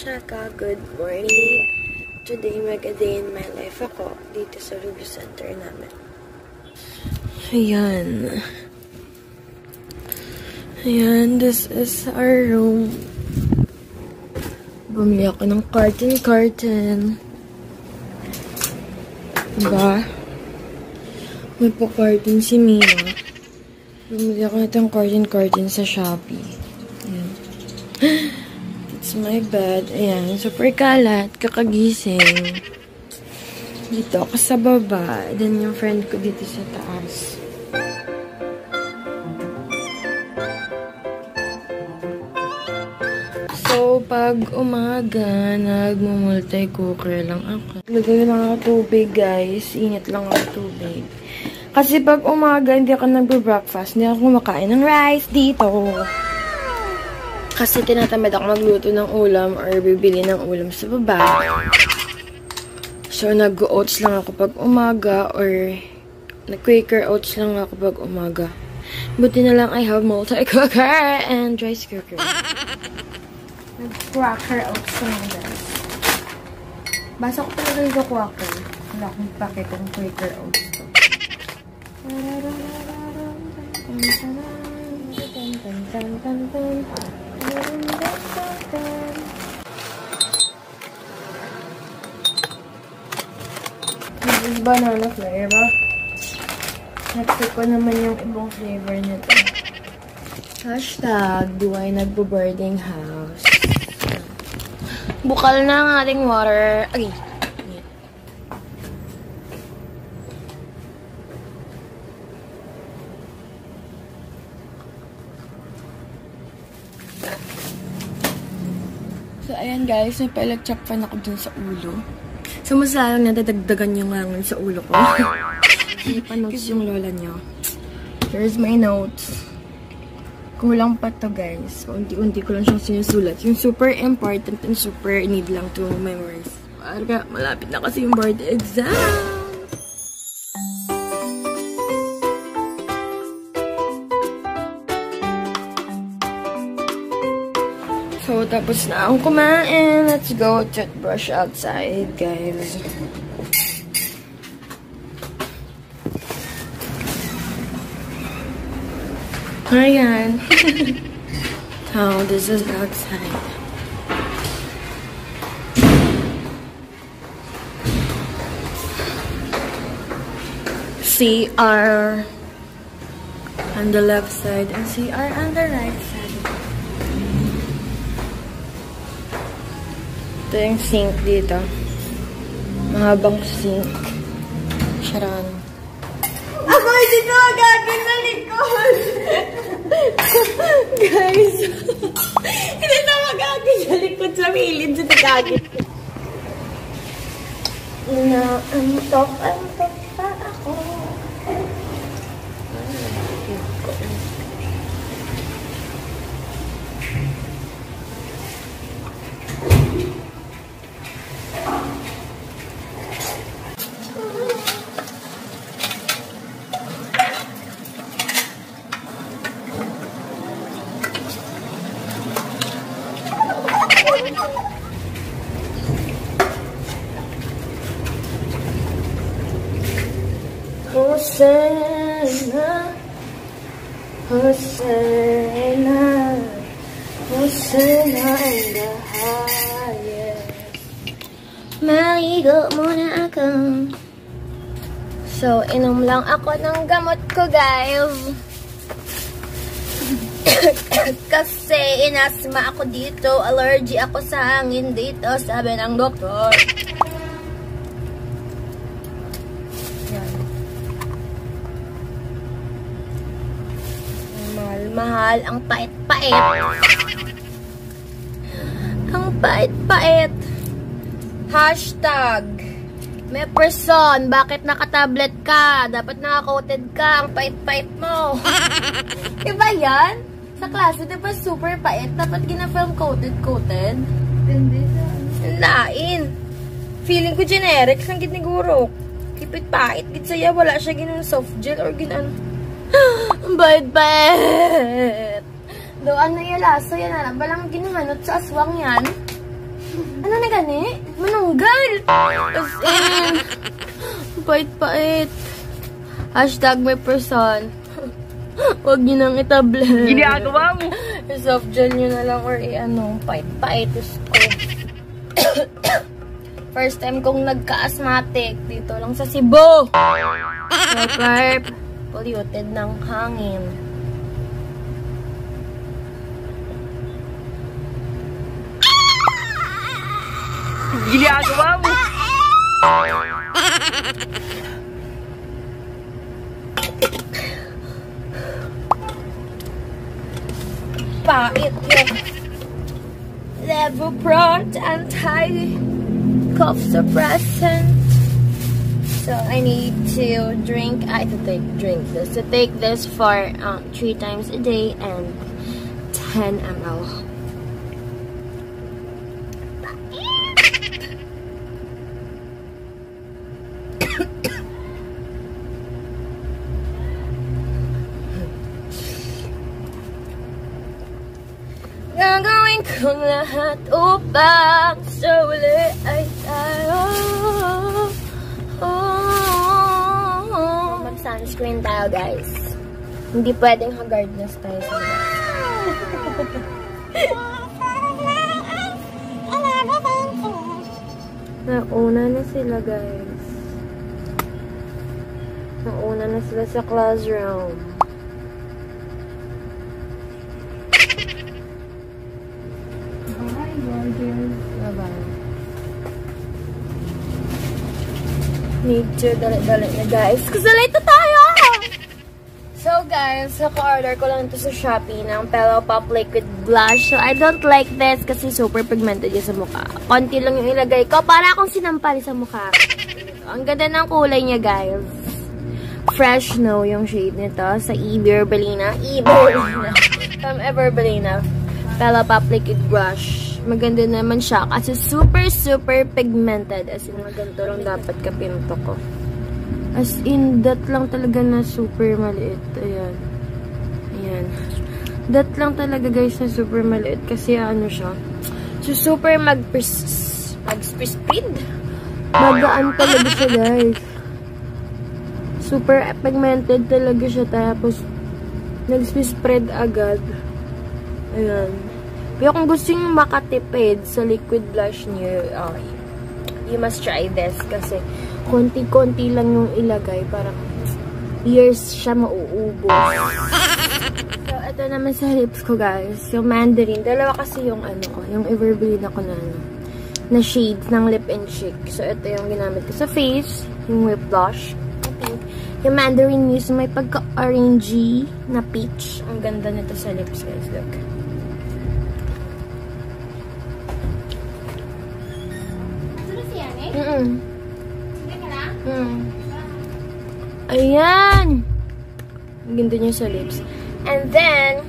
Shaka, good morning. Today, mag-a-day in my life ako dito sa Ruby Center namin. Ayan. Ayan, this is our room. Bumili ako ng carton. Diba? May pa-carton si Mia. Bumili ako ng carton sa Shopee. Ayan. It's my bed. Ayan. Super kalat. Kakagising. Dito ako sa baba. Then yung friend ko dito sa taas. So, pag umaga, nagmumulti-cooker lang ako. Lagay lang ako tubig, guys. Init lang ako tubig. Kasi pag umaga, hindi ako nagbe-breakfast. Hindi ako kumakain ng rice dito. Kasi tinatamad ako magluto ng ulam or bibili ng ulam sa baba. So, nag-oats lang ako pag umaga or nag-Quaker oats lang ako pag umaga. Buti na lang I have multi-cooker and rice cooker. Nag-Quaker oats lang, guys. Basa ko talaga yung Quaker. Wala akong packet ng Quaker oats to. This is banana flavor. Next ko naman yung ibang flavor nito. Hashtag, do I nagbo-boarding house? Bukal na ang ating water. Okay. So, ayan guys, may pa-electric fan ako dun sa ulo. So, mas lalong nadadagdagan yung ngangon sa ulo ko. Hindi pa notes yung lola nyo. Here's my notes. Kulang pa to guys. Unti-unti ko lang siyang sinusulat. Yung super important and super need lang to memorize. Parang malapit na kasi yung board exam. So, tapos na akong kumain. Let's go toothbrush outside, guys. Ayan. So, this is outside. CR on the left side and CR on the right side. Ito yung sink dito. Mahabang sink. Charan. Ako hindi ko agagin sa likod! Guys! Hindi na magagin sa likod sa milid sa tagagin. Antok pa ako. Hosanna, Hosanna, Hosanna in the highest. Maligo muna ako. So, inom lang ako ng gamot ko, guys. Kasi inasma ako dito. Allergy ako sa hangin dito, sabi ng doktor. Mahal, ang pait-pait. Ang pait-pait. Hashtag, may person, bakit naka-tablet ka? Dapat naka-coated ka, ang pait-pait mo. Diba yan? Sa klase, diba super pait? Dapat gina-film coated? Hindi na. Lain. Feeling ko generic, sang git ni guro. Kipit pait, git saya, wala siya ginang soft gel or ginang bait-bait. Do ano yung laso yan, balang ginamanot sa aswang yan. Ano na gani? Manunggal! As in, pait-pait. Hashtag may person. Huwag nyo nang itablet. Ginagawa mo. Soft gel nyo na lang or pait-pait. First time kong nagka-asthmatic dito lang sa Cebu. Super polluted ng hangin. Ginagawa mo. Pait yung Levoprot anti-cough suppressant. So I need to take this for 3 times a day and 10 ml. Gagawin kong lahat upang sa uli ay tayo. Mag-sunscreen tayo, guys. Hindi pwedeng haggardness tayo sa mga. Nauna na sila, guys. Nauna na sila sa classroom. Bye-bye. Need to dali-dali na, guys. Kasi late na tayo! So, guys, naka-order ko lang ito sa Shopee ng Pillow Pop Liquid Blush. So, I don't like this kasi super pigmented yung sa mukha. Konti lang yung ilagay ko para akong sinampali sa mukha. Ang ganda ng kulay niya, guys. Fresh Snow yung shade nito sa Everbelina. From Everbelina. Pillow Pop Liquid Blush. Maganda naman siya kasi super pigmented. As in, ganito lang dapat kapinto ko. As in, that lang talaga na super maliit. Ayan. Ayan. That lang talaga, guys, na super maliit. Kasi ano siya. So, super mag-speed. Magaan talaga siya, guys. Super pigmented talaga siya. Tapos, nag-spread agad. Ayan. Pero kung gusto nyo makatipid sa liquid blush niyo, you must try this kasi konti-konti lang yung ilagay. Parang years siya mauubos. So, ito naman sa lips ko, guys. Yung Mandarin. Dalawa kasi yung ano ko. Yung Everbelina ko na shade ng lip and cheek. So, ito yung ginamit ko sa face. Yung lip blush. I think. Yung Mandarin Muse may pagka-orangey na peach. Ang ganda nito sa lips, guys. Look. Ayan! Ang ganda niya sa lips. And then,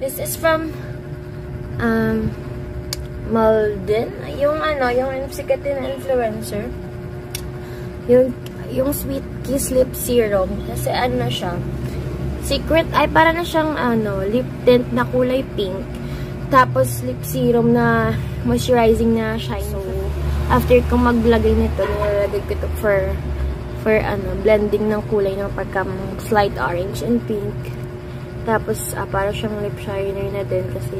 this is from Malden. Yung sikat din na influencer. Yung Sweet Kiss Lip Serum. Kasi ano siya, secret, ay para na siyang lip tint na kulay pink. Tapos lip serum na moisturizing na shine. So, after kong maglagay nito, nilalagay ko ito for blending ng kulay ng pagka-slight orange and pink. Tapos, para siyang lip shiner na din kasi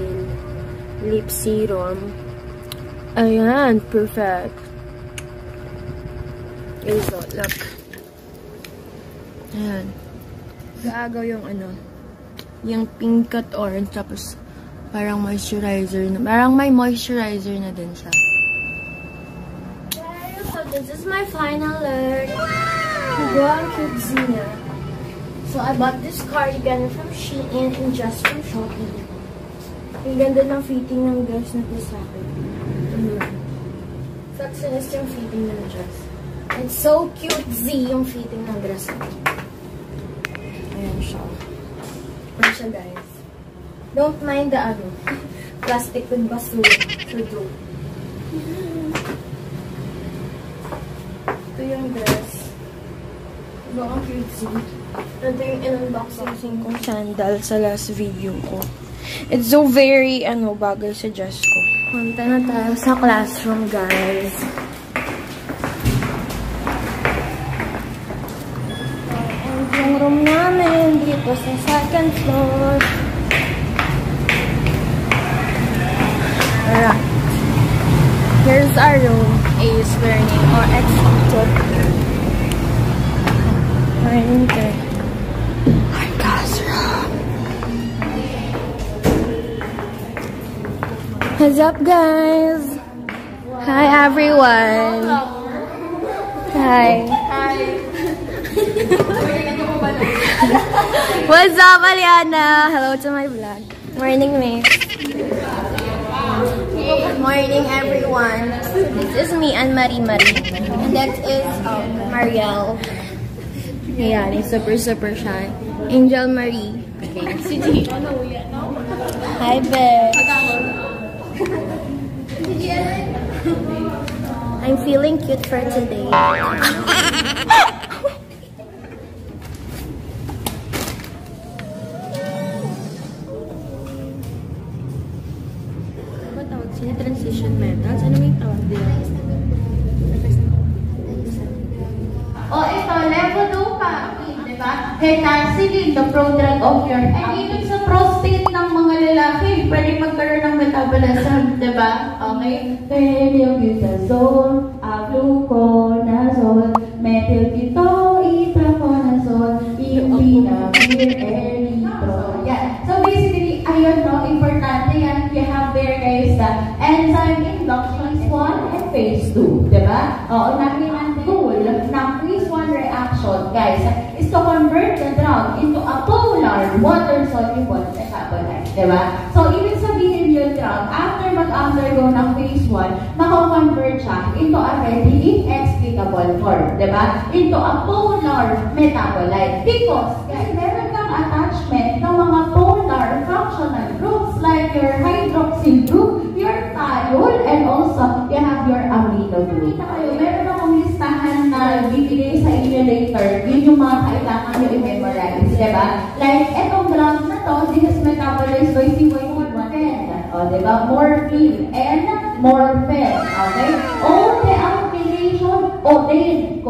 lip serum. Ayan, perfect. Result, look. Ayan. Gaagaw yung yung pink at orange, tapos parang moisturizer na. Parang may moisturizer na din siya. So, this is my final look. Wow, cute Zina. So, I bought this cardigan from Shein and just from Shopee. Ang ganda ng fitting ng dress na ito sa akin. Success yung fitting ng dress. And so cute, Z, yung fitting ng dress na ito. Ayan siya. Ayan siya, guys. Don't mind the plastic with basura. So, joke. Ito yung dress. Diba ang cute? Ito yung in-unboxing kong sandal sa last video ko. It's so very, bagay sa dress ko. Punta na tayo sa classroom, guys. And yung room namin dito sa second floor. Alright. Here's our room. Ace Learning or Executive. Learning there. Our classroom. What's up, guys? Hi, everyone. Hi. Hi. What's up, Aliana? Hello to my vlog. Morning, Miss. Good morning, everyone. This is me and Marie. And that is Marielle. Yeah, super shy. Angel Marie. Okay. Hi, Beth. I'm feeling cute for today. Ano tawag siya? Transition methods? Ano yung tawag din? Ito, level 2 pa. Diba? Hetasilin, the prodrug of your... And even sa prostate ng mga lalaki, pwede magkaroon ng metabolism, diba? Okay? Phenylbutazone, gluconazole, methylbutazone, itaconazole, iupinavir, erythritol. Yeah. So basically, ayun, no, importante yan. You have there, guys, the enzyme induction phase 1 and phase 2. Diba? Namin ang goal ng phase 1 reaction, guys, is to convert the drug into a polar water-soluble metabolite. Diba? So, ibig sabihin yung drug, after mag-undergo ng phase 1, mako-convert siya into a readily excitable form. Diba? Into a polar metabolite. Because, guys, meron kang attachment ng mga polar functional groups like your hydroxyl group, your thiol, and also you have your amino group. Kita kayo, meron akong listahan na bibigay sa inyo later. Yun yung mga kailangan nyo i-memorize, diba? Like, etong drug na to, this is metabolized by CYP-110. Diba? Morphine and morphine. Okay? O-dealkylation, codeine,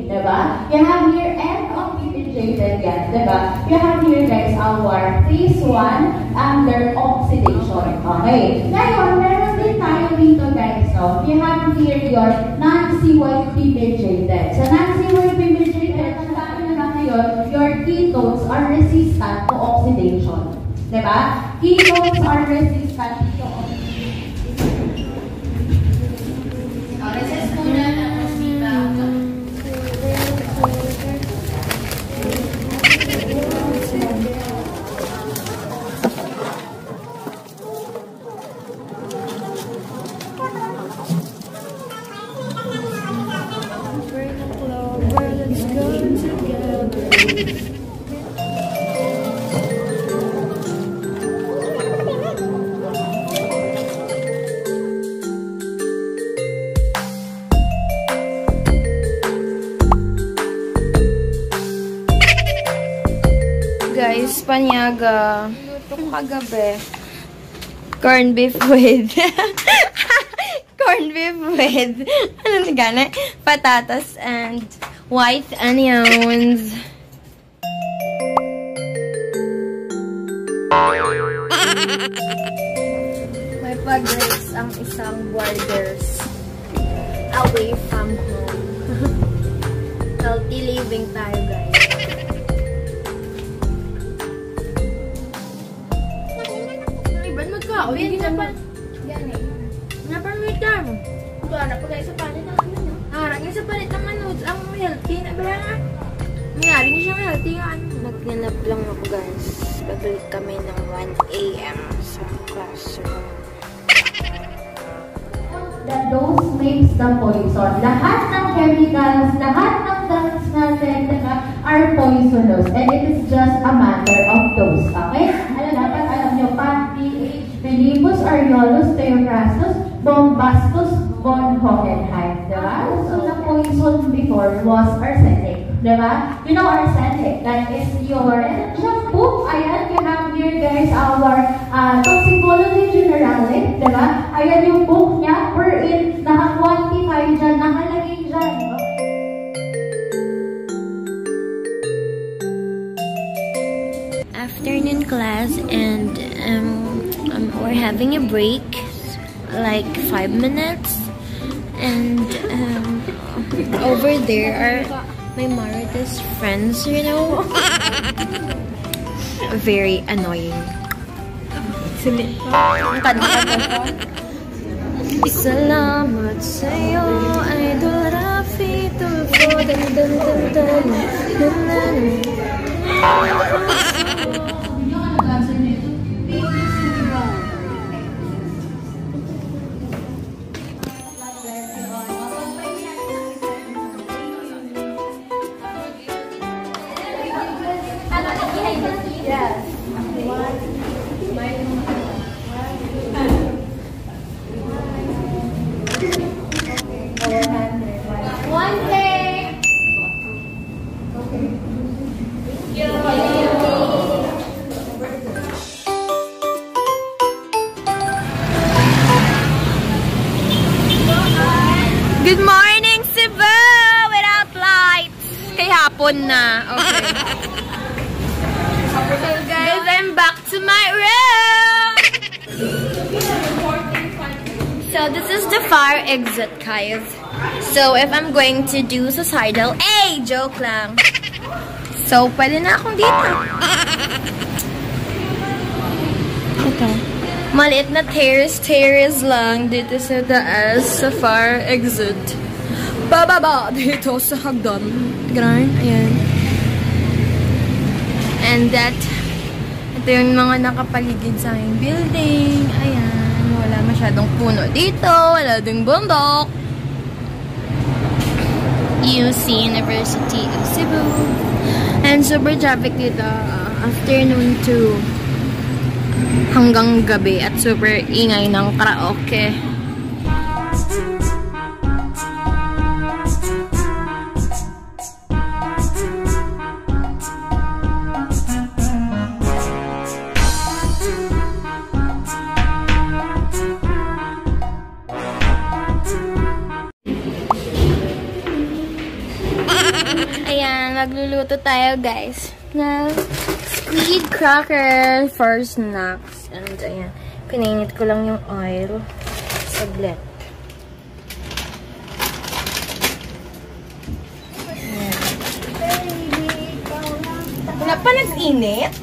diba? You have here N of PPJ yan, diba? You have here, guys, our phase 1 under oxidation. Okay? Ngayon, meron din tayo dito, guys. So, you have here your non-CYP-mediated. Sa non-CYP-mediated, tandaan nyo na ngayon, your ketones are resistant to oxidation. Diba? Ketones are resistant to oxidation. Resist muna na Guys, panyaga. Luto kagabi. Corned beef with... corned beef with... ano na gana? Patatas and white onions. May pag-raise ang isang borders away from home. Healthy living tayo, guys. Hindi naman. Yan eh. Napamitan. Ito, anak ko guys, sa palit ng ano. Harap niya sa palit ng manood. Ang healthy na ba nga? Mayari niya siyang healthy nga. Nagganap lang ako, guys. Babalik kami ng 1 AM sa classroom. That dose makes the poison. Lahat ng chemicals, lahat ng drugs natin are poisonous. And it is just a matter of dose. Okay? Dapat alam nyo, PAH, Philipus, Ariolus, Theophrastus, Bombastus, von Hohenheim. Diba? So, the poison before was arsenic. Diba? You know arsenic, that is your shampoo. Ayan, you have here, guys, our toxicology generale. diba? Ayan yung book niya, wherein naka-quantify dyan, nakalagay dyan. Afternoon class, and we're having a break, like 5 minutes, and over there are my Marites friends, you know. Very annoying. Salamat sa'yo, Idol Rafi, tulfo, dan. Good morning, Cebu! Without lights. Kay hapon na. Okay. So guys, I'm back to my room! So this is the fire exit, guys. So if I'm going to do suicidal, joke lang. So pwede na akong dito. Ito. Maliit na terrace lang dito sa taas sa fire exit. Bababa dito sa hagdan. Ganun, ayan. And ito yung mga nakapaligid sa aking building. Ayan, wala masyadong puno dito. Wala ding bundok. UC, University of Cebu. And super traffic dito. Afternoon to hanggang gabi at super ingay ng karaoke. Ayan, magluluto tayo guys na squid cracker for snacks. And ayan, pinainit ko lang yung oil. Saglit. Ayan. Wala pa nag-init?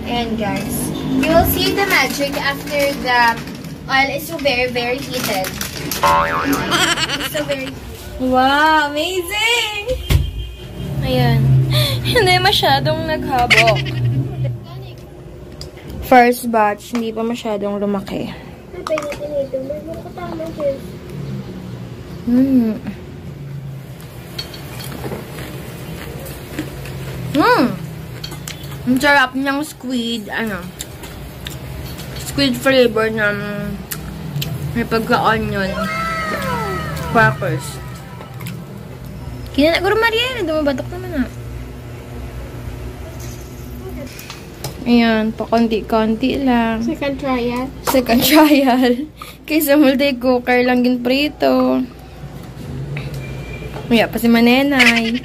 Ayan guys. You will see the magic after the oil is so very heated. It's so very... Wow! Amazing! Ayan. Hindi masyadong naghabok. First batch, hindi pa masyadong lumaki. Ang sarap niyang squid, squid flavor ng may pagka-onion crackers. Kinanaguro Mariela, dumabatok naman Ayan, pa konti-konti lang. Second trial. Second trial. Kaysa multi-cooker lang yung prito. Kaya pa si Manenay.